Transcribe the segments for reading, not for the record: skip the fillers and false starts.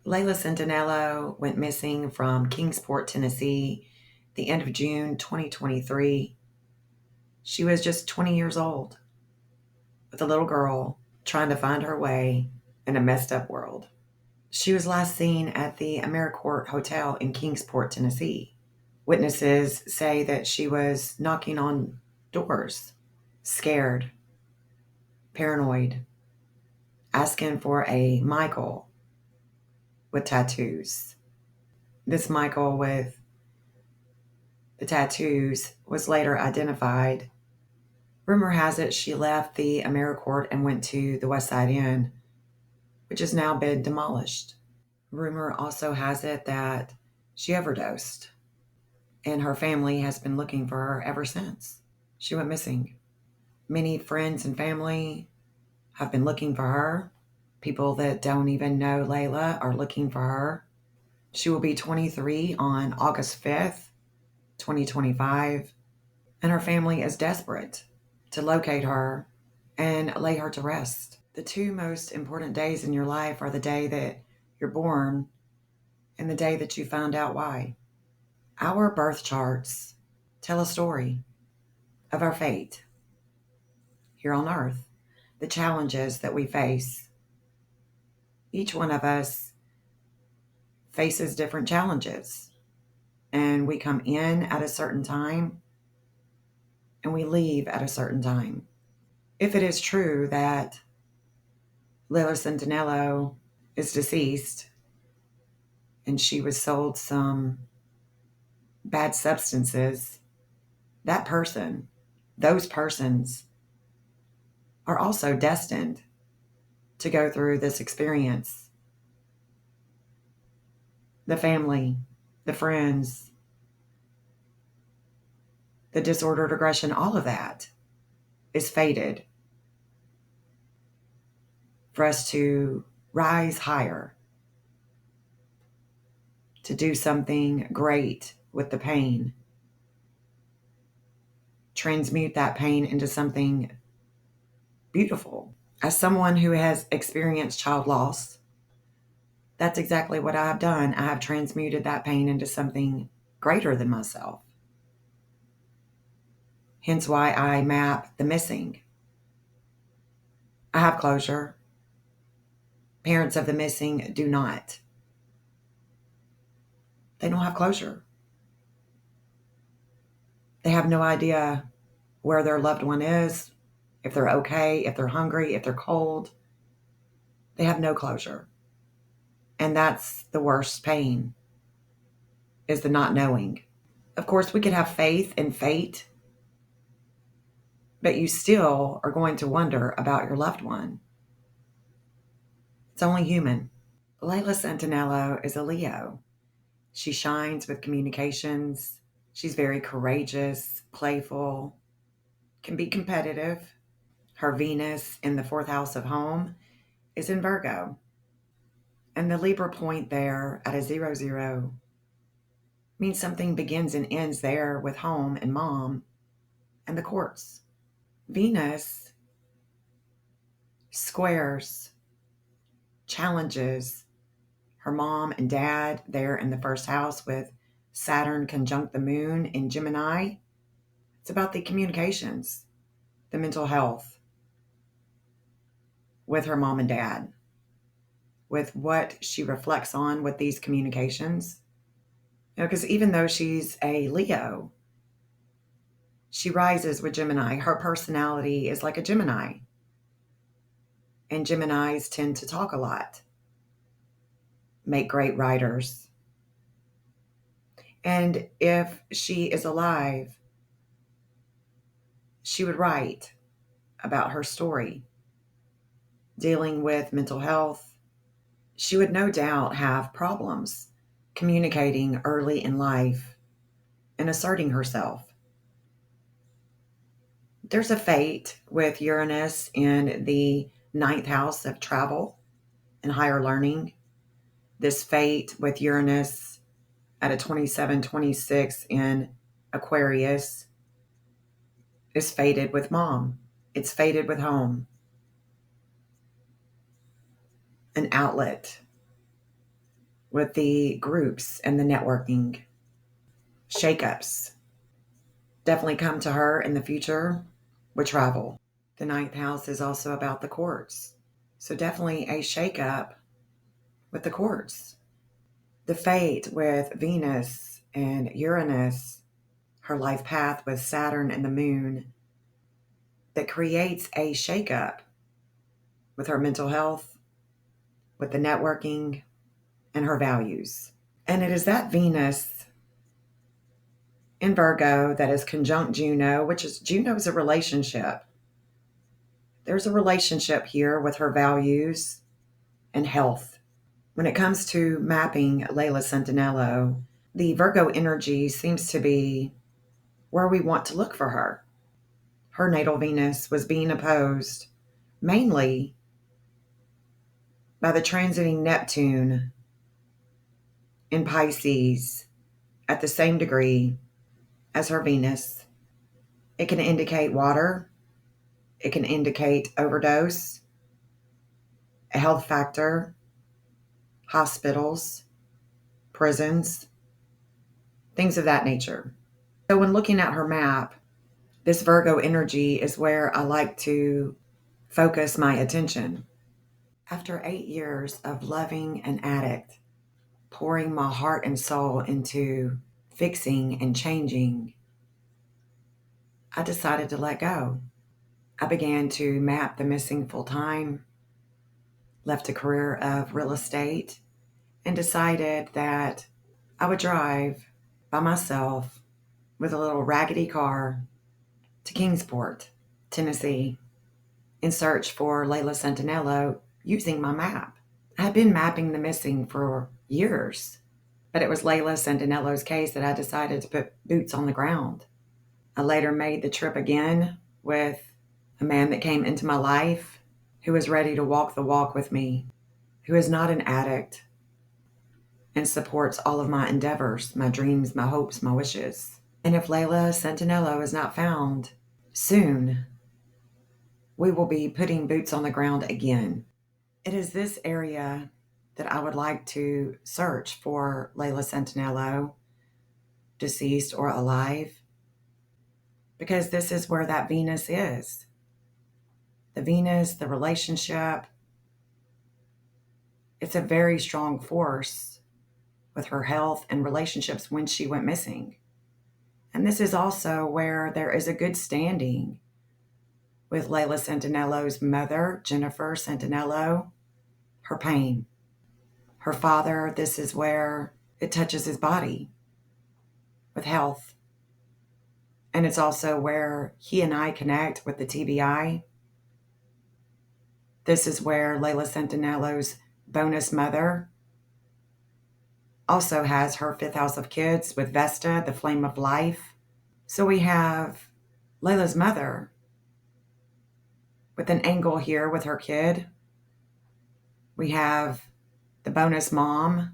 Layla Santanello went missing from Kingsport, Tennessee, the end of June 2023. She was just 20 years old, with a little girl trying to find her way in a messed up world. She was last seen at the AmeriCorps Hotel in Kingsport, Tennessee. Witnesses say that she was knocking on doors, scared, paranoid, asking for a Michael with tattoos. This Michael with the tattoos was later identified. Rumor has it she left the AmeriCorps and went to the West Side Inn, which has now been demolished. Rumor also has it that she overdosed, and her family has been looking for her ever since she went missing. Many friends and family have been looking for her. People that don't even know Layla are looking for her. She will be 23 on August 5th, 2025, and her family is desperate to locate her and lay her to rest. The two most important days in your life are the day that you're born and the day that you found out why. Our birth charts tell a story of our fate here on earth, the challenges that we face. Each one of us faces different challenges, and we come in at a certain time and we leave at a certain time. If it is true that Layla Santanello is deceased and she was sold some bad substances, that person, those persons are also destined to go through this experience. The family, the friends, the disordered aggression, all of that is fated for us to rise higher, to do something great with the pain, transmute that pain into something beautiful. As someone who has experienced child loss, that's exactly what I have done. I have transmuted that pain into something greater than myself. Hence why I map the missing. I have closure. Parents of the missing do not. They don't have closure. They have no idea where their loved one is, if they're okay, if they're hungry, if they're cold. They have no closure. And that's the worst pain, is the not knowing. Of course, we could have faith in fate, but you still are going to wonder about your loved one. It's only human. Layla Santanello is a Leo. She shines with communications. She's very courageous, playful, can be competitive. Her Venus in the fourth house of home is in Virgo. And the Libra point there at a 0-0 means something begins and ends there with home and mom and the courts. Venus squares, challenges her mom and dad there in the first house with Saturn conjunct the moon in Gemini. It's about the communications, the mental health with her mom and dad, with what she reflects on with these communications. Because even though she's a Leo, she rises with Gemini. Her personality is like a Gemini. And Geminis tend to talk a lot, make great writers. And if she is alive, she would write about her story, dealing with mental health. She would no doubt have problems communicating early in life and asserting herself. There's a fate with Uranus in the ninth house of travel and higher learning. This fate with Uranus at a 27-26 in Aquarius is fated with mom. It's fated with home. An outlet. with the groups and the networking. Shakeups definitely come to her in the future with travel. The ninth house is also about the courts. So definitely a shakeup with the courts. The fate with Venus and Uranus, her life path with Saturn and the moon, that creates a shakeup with her mental health, with the networking, and her values. And it is that Venus in Virgo that is conjunct Juno, which is Juno's a relationship. There's a relationship here with her values and health. When it comes to mapping Layla Santanello, the Virgo energy seems to be where we want to look for her. Her natal Venus was being opposed mainly by the transiting Neptune in Pisces at the same degree as her Venus. It can indicate water, it can indicate overdose, a health factor, hospitals, prisons, things of that nature. So, when looking at her map, this Virgo energy is where I like to focus my attention. After 8 years of loving an addict, pouring my heart and soul into fixing and changing, I decided to let go. I began to map the missing full time, left a career of real estate, and decided that I would drive by myself with a little raggedy car to Kingsport, Tennessee, in search for Layla Santanello using my map. I had been mapping the missing for years, but it was Layla Santanello's case that I decided to put boots on the ground. I later made the trip again with a man that came into my life who was ready to walk the walk with me, who is not an addict and supports all of my endeavors, my dreams, my hopes, my wishes. And if Layla Santanello is not found soon, we will be putting boots on the ground again. It is this area that I would like to search for Layla Santanello, deceased or alive, because this is where that Venus is. The Venus, the relationship, it's a very strong force with her health and relationships when she went missing. And this is also where there is a good standing with Layla Santanello's mother, Jennifer Santanello, her pain. Her father, this is where it touches his body with health. And it's also where he and I connect with the TBI. This is where Layla Santanello's bonus mother also has her fifth house of kids with Vesta, the flame of life. So we have Layla's mother with an angle here with her kid. We have the bonus mom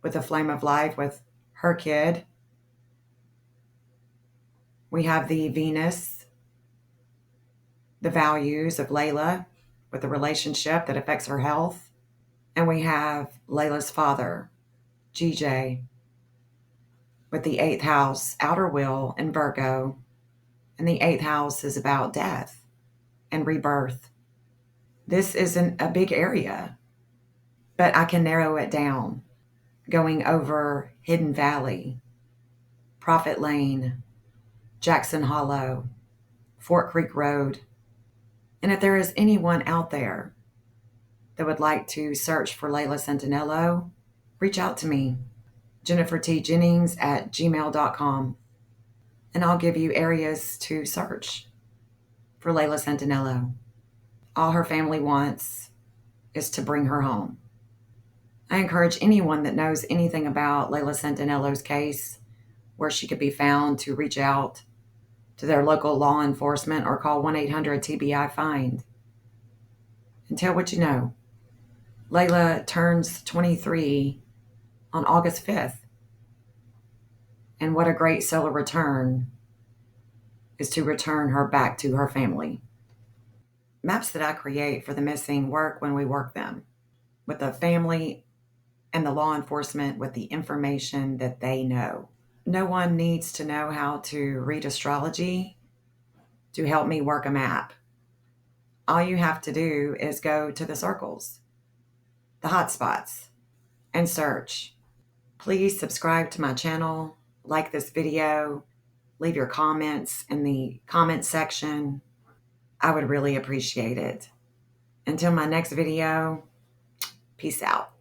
with the flame of life with her kid. We have the Venus, the values of Layla with the relationship that affects her health. And we have Layla's father, GJ, with the eighth house, outer will, in Virgo. And the eighth house is about death and rebirth. This isn't a big area, but I can narrow it down, going over Hidden Valley, Prophet Lane, Jackson Hollow, Fort Creek Road. And if there is anyone out there that would like to search for Layla Santanello, reach out to me, jennifertjennings@gmail.com, and I'll give you areas to search for Layla Santanello. All her family wants is to bring her home. I encourage anyone that knows anything about Layla Santanello's case, where she could be found, to reach out to their local law enforcement or call 1-800-TBI-FIND and tell what you know. Layla turns 23 on August 5th. And what a great solar return is to return her back to her family. Maps that I create for the missing work when we work them with the family and the law enforcement with the information that they know. No one needs to know how to read astrology to help me work a map. All you have to do is go to the circles, the hotspots, and search. Please subscribe to my channel, like this video, leave your comments in the comment section. I would really appreciate it. Until my next video, peace out.